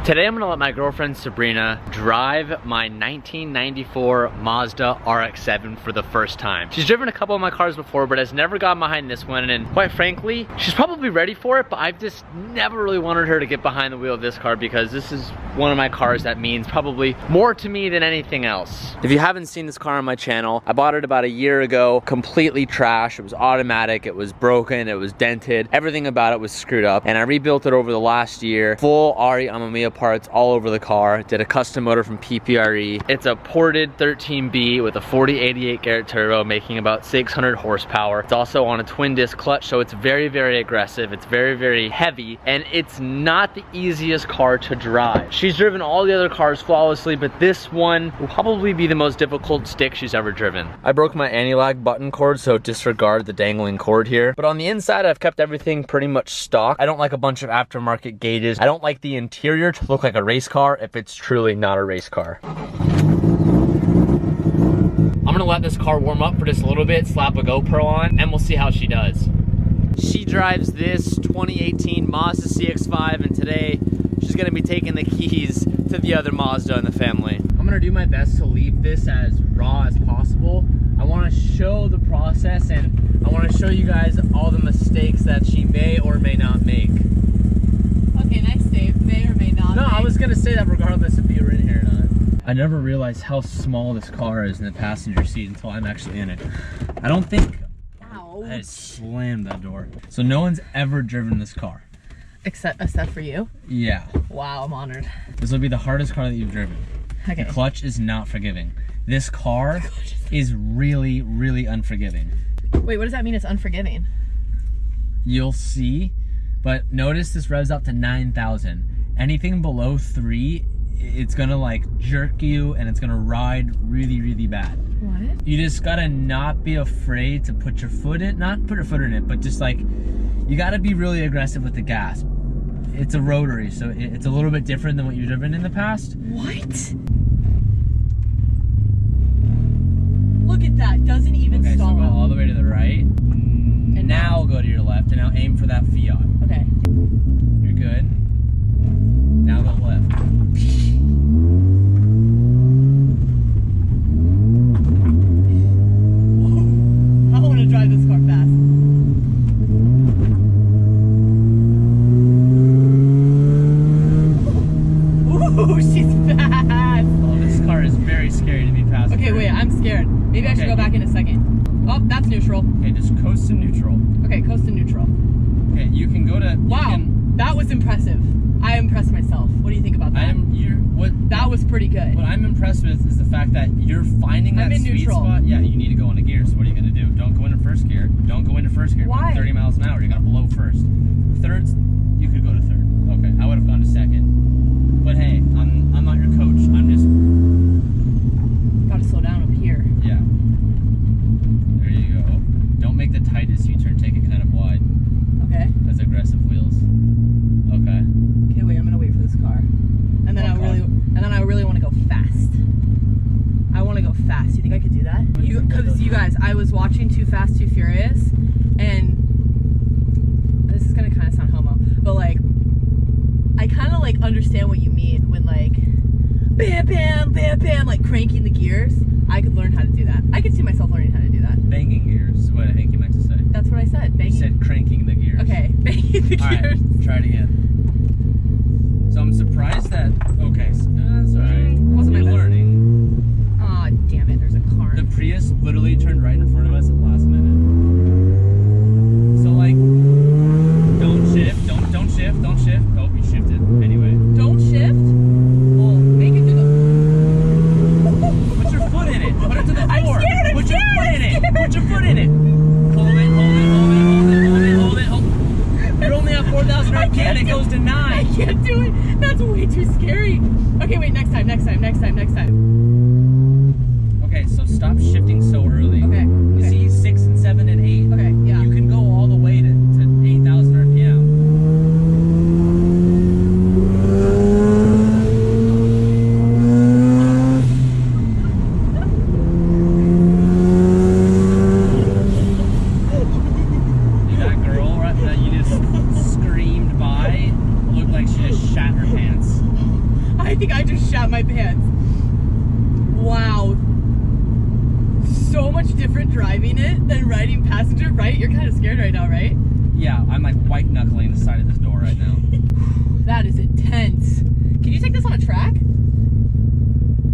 Today I'm gonna let my girlfriend Sabrina drive my 1994 Mazda RX-7 for the first time. She's driven a couple of my cars before, but has never gotten behind this one, and quite frankly, she's probably ready for it, but I've just never really wanted her to get behind the wheel of this car because this is one of my cars that means probably more to me than anything else. If you haven't seen this car on my channel, I bought it about a year ago, completely trash. It was automatic, it was broken, it was dented, everything about it was screwed up, and I rebuilt it over the last year. Full Ari Amamiya parts all over the car. Did a custom motor from PPRE. It's a ported 13B with a 4088 Garrett turbo making about 600 horsepower. It's also on a twin disc clutch, so it's very, very aggressive. It's very, very heavy, and it's not the easiest car to drive. She's driven all the other cars flawlessly, but this one will probably be the most difficult stick she's ever driven. I broke my anti-lag button cord, so disregard the dangling cord here. But on the inside, I've kept everything pretty much stock. I don't like a bunch of aftermarket gauges. I don't like the interior to look like a race car if it's truly not a race car. I'm gonna let this car warm up for just a little bit, slap a GoPro on, and we'll see how she does. She drives this 2018 Mazda CX-5, and today she's gonna be taking the keys to the other Mazda in the family. I'm gonna do my best to leave this as raw as possible. I wanna show the process, and I wanna show you guys all the mistakes that she may or may not make. Okay, nice save. May or may not. No, I was gonna say that regardless if you were in here or not. I never realized how small this car is in the passenger seat until I'm actually in it. I don't think I slammed that door. So no one's ever driven this car. Except for you? Yeah. Wow, I'm honored. This will be the hardest car that you've driven. Okay. The clutch is not forgiving. This car is really, really unforgiving. Wait, what does that mean it's unforgiving? You'll see, but notice this revs up to 9,000. Anything below 3, it's gonna like jerk you and it's gonna ride really, really bad. What? You just gotta not be afraid to put your foot in, not put your foot in it, but just like, you gotta be really aggressive with the gas. It's a rotary, so it's a little bit different than what you've driven in the past. What? Look at that, doesn't even stall. Okay, so go all the way to the right. And now go to your left, and now aim for that Fiat. Okay. You're good. Now go left. I want to drive this car fast. Ooh, she's fast. Oh, this car is very scary to be passed. Okay, wait, I'm scared. Maybe I should go back in a second. Oh, that's neutral. Okay, just coast to neutral. Okay, coast to neutral. Okay, you can go to. Wow, that was impressive. I impressed myself. What do you think about that? That was pretty good. What I'm impressed with is the fact that you're finding that sweet spot. Yeah, you need to go into gear. So what are you gonna do? Don't go into first gear. Don't go into first gear. Why? 30 miles an hour. You gotta blow first. Thirds, you could go to third. Okay, I would have gone to second. But hey, I'm not your coach. I'm just. Gotta slow down up here. Yeah. There you go. Don't make the tightest U-turn. Take it kind of wide. Okay. That's aggressive wheels. Okay. Okay, wait. I'm gonna wait for this car, and then I really want to go fast. I want to go fast. You think I could do that? Because you guys, I was watching Too Fast, Too Furious, and this is gonna kind of sound homo, but like, I kind of like understand what you mean when like, bam, bam, bam, bam, like cranking the gears. I could learn how to do that. I could see myself learning how to do that. Banging gears is what I think you meant to say. That's what I said. Banging. You said cranking the gears. Okay, banging the All gears. right, try it again. So I'm surprised that. Okay, so, that's all right. Wasn't my You're best. learning. Aw, damn it! There's a car. The Prius literally turned right in front of us at the last minute. So like, don't shift. Don't shift. Don't shift. Oh, you shifted. Anyway. Don't shift. Well, make it to the. Put your foot in it. Put it to the floor. I'm scared. Put your foot in it. Put your foot in it. Hold it. Hold it. You're only at 4,000 RPM. It goes to 9. I can't do it. That's way too scary. Okay, wait. Next time. Okay, so stop shifting so early. Okay. You see 6 and 7 and 8? Okay, yeah. You can go all the way to 8,000 RPM. That girl that you just screamed by looked like she just shat her pants. I think I just shat my pants. Wow. So much different driving it than riding passenger, right? You're kind of scared right now, right? Yeah, I'm like white knuckling the side of this door right now. That is intense. Can you take this on a track?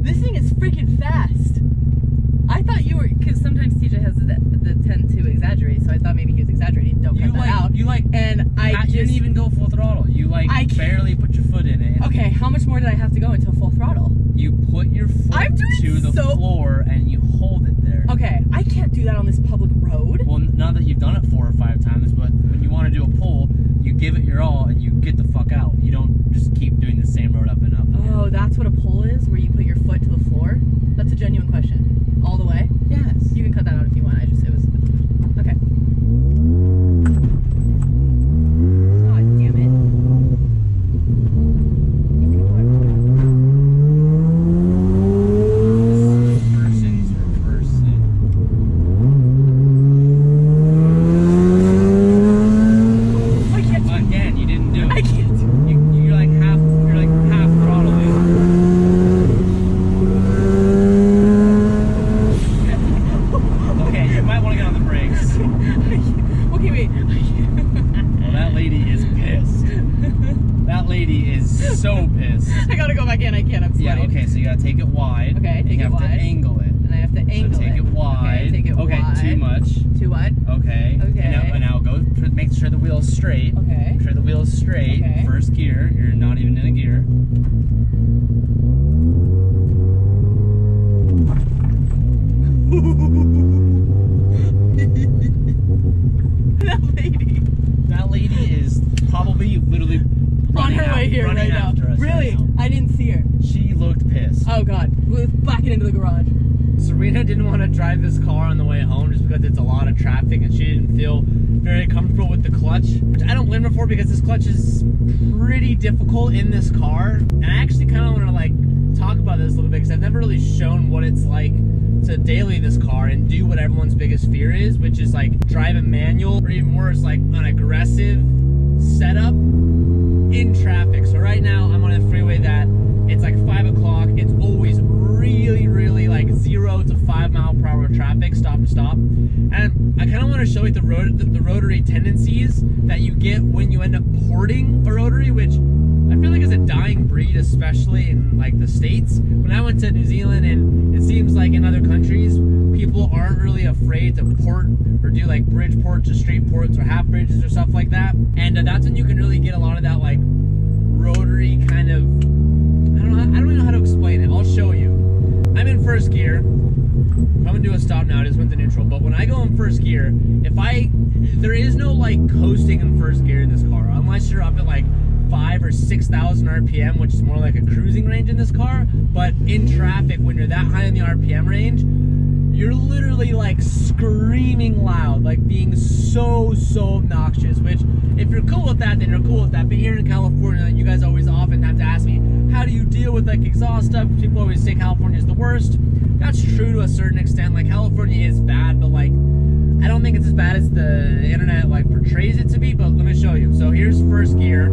This thing is freaking fast. I thought you were, because sometimes TJ has the tend to exaggerate, so I thought maybe he was exaggerating. Don't cut that out. And I you didn't even go full throttle. You barely put your foot in it. Okay, how much more did I have to go until full throttle? You put your foot to the floor and you hold it there. Okay, I can't do that on this public road. Well, now that you've done it 4 or 5 times, but when you want to do a pull, you give it your all and you get the fuck out. You don't just keep doing the same road up and up. Oh, that's what a pull is, where you put your foot to the floor? That's a genuine question. All the way? Yes. You can cut that out if you want. It was, okay. Oh, damn it. Again, you didn't do it. I can't. You're like half throttling. Okay, you might want to get on the brakes. Okay, wait. Well, that lady is pissed. That lady is so pissed. I gotta go back in. I can't. I'm sweating. Yeah, okay, so you gotta take it wide. Okay, take it wide. You have to angle it. And I have to angle so take it wide. Okay, take it wide. Okay, too much. Too wide? Okay. Okay. And now go, make sure the wheel is straight. Okay. Make sure the wheel is straight. Okay. First gear, you're not even in a gear. That lady is probably literally on her way here right now. Really? Right now. I didn't see her. She looked pissed. Oh god. We're backing into the garage. Sabrina didn't want to drive this car on the way home just because it's a lot of traffic and she didn't feel very comfortable with the clutch, which I don't blame her for because this clutch is pretty difficult in this car. And I actually kind of want to like talk about this a little bit because I've never really shown what it's like to daily this car and do what everyone's biggest fear is, which is like drive a manual or even worse, like an aggressive setup in traffic. So right now I'm on a freeway that it's like 5 o'clock. It's always really like 0 to 5 mile per hour traffic, stop to stop. And I kind of want to show you the rotary tendencies that you get when you end up porting a rotary, which I feel like is a dying breed, especially in like the States. When I went to New Zealand, and it seems like in other countries, people aren't really afraid to port or do like bridge ports or straight ports or half bridges or stuff like that. And that's when you can really get a lot of that like rotary kind of, I don't even know how to explain it. I'll show you. I'm in first gear. I'm gonna do a stop now. I just went to neutral. But when I go in first gear, there is no like coasting in first gear in this car, unless you're up at like 5,000 or 6,000 RPM, which is more like a cruising range in this car. But in traffic, when you're that high in the RPM range, you're literally like screaming loud, like being so obnoxious. Which, if you're cool with that, then you're cool with that. But here in California, you guys always often have to ask me, how do you deal with like exhaust stuff? People always say California is the worst. That's true to a certain extent. Like California is bad, but like I don't think it's as bad as the internet like portrays it to be. But let me show you. So here's first gear.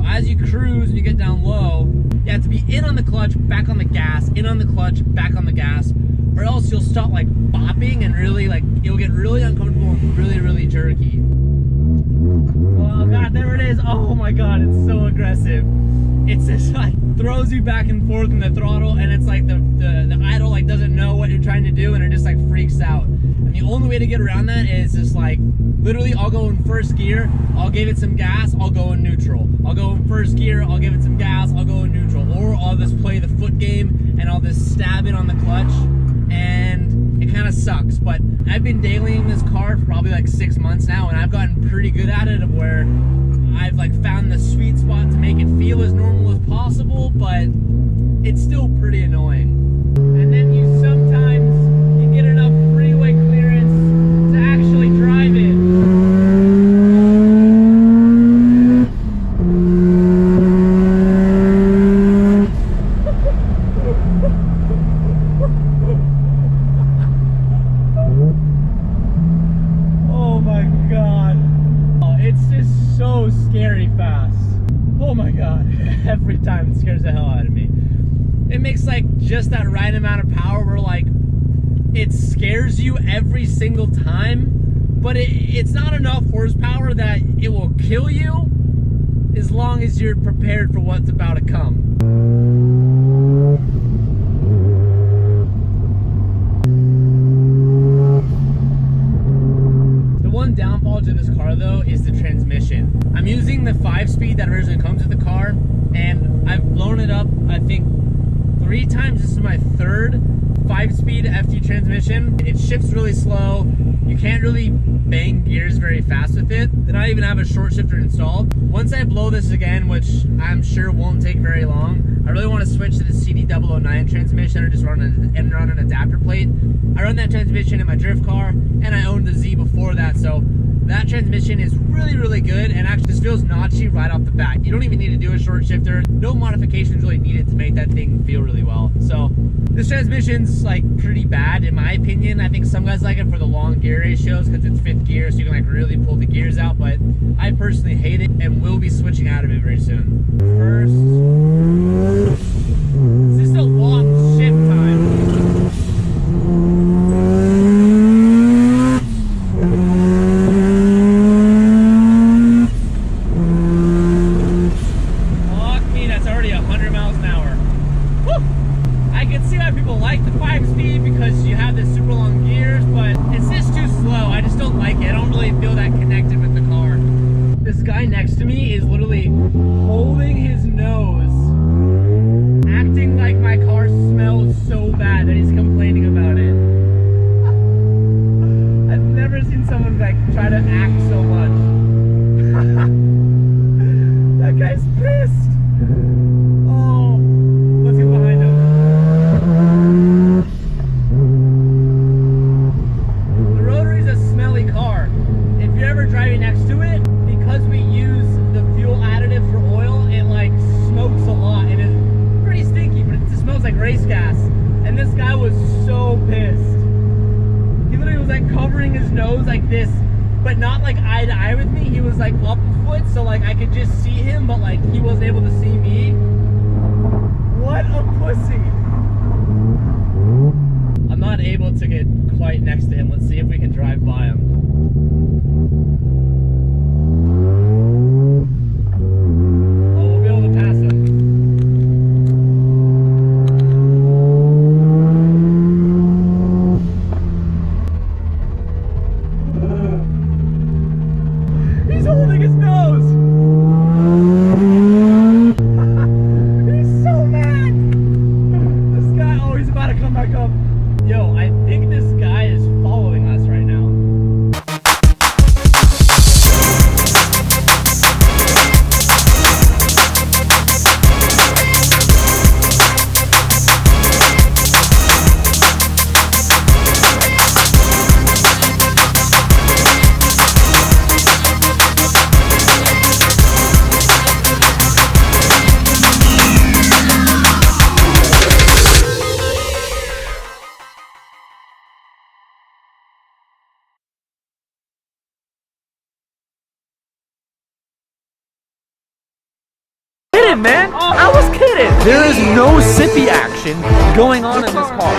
As you cruise and you get down low, you have to be in on the clutch, back on the gas, in on the clutch, back on the gas, or else you'll start like bopping and really like it'll get really uncomfortable and really jerky. Oh god, there it is. Oh my god, it's so aggressive. It's just like throws you back and forth in the throttle, and it's like the idle like doesn't know what you're trying to do, and it just like freaks out. And the only way to get around that is just like literally I'll go in first gear, I'll give it some gas, I'll go in neutral. I'll go in first gear, I'll give it some gas, I'll go in neutral. Or I'll just play the foot game and I'll just stab it on the clutch, and it kind of sucks. But I've been dailying this car for probably like 6 months now, and I've gotten pretty good at it, of where I've like found the sweet spot to make it feel as normal as possible, but it's still pretty annoying. And then you sometimes you get enough freeway clearance to actually drive it. Oh my god. Oh, it's just so scary fast. Oh my god. Every time it's scares the hell out of me. It makes like just that right amount of power where like it scares you every single time, but it's not enough horsepower that it will kill you as long as you're prepared for what's about to come. The one downfall to this car though is the transmission. I'm using the 5-speed that originally comes with the car, and I've blown it up I think 3 times. This is my 3rd 5-speed FT transmission. It shifts really slow. You can't really bang gears very fast with it. Then I even have a short shifter installed. Once I blow this again, which I'm sure won't take very long, I really want to switch to the CD009 transmission or just run an adapter plate. I run that transmission in my drift car, and I owned the Z before that, so that transmission is really, really good, and actually just feels notchy right off the bat. You don't even need to do a short shifter. No modifications really needed to make that thing feel really well. So this transmission's like pretty bad in my opinion. I think some guys like it for the long gear ratios because it's 5th gear, so you can like really pull the gears out, but I personally hate it and will be switching out of it very soon. First, it's just a long shift time. But not like eye to eye with me. He was like up a foot, so like I could just see him, but like he wasn't able to see me. What a pussy. I'm not able to get quite next to him. Let's see if we can drive by him. Oh, we'll be able to pass him. Man, I was kidding. There is no sippy action going on in this car.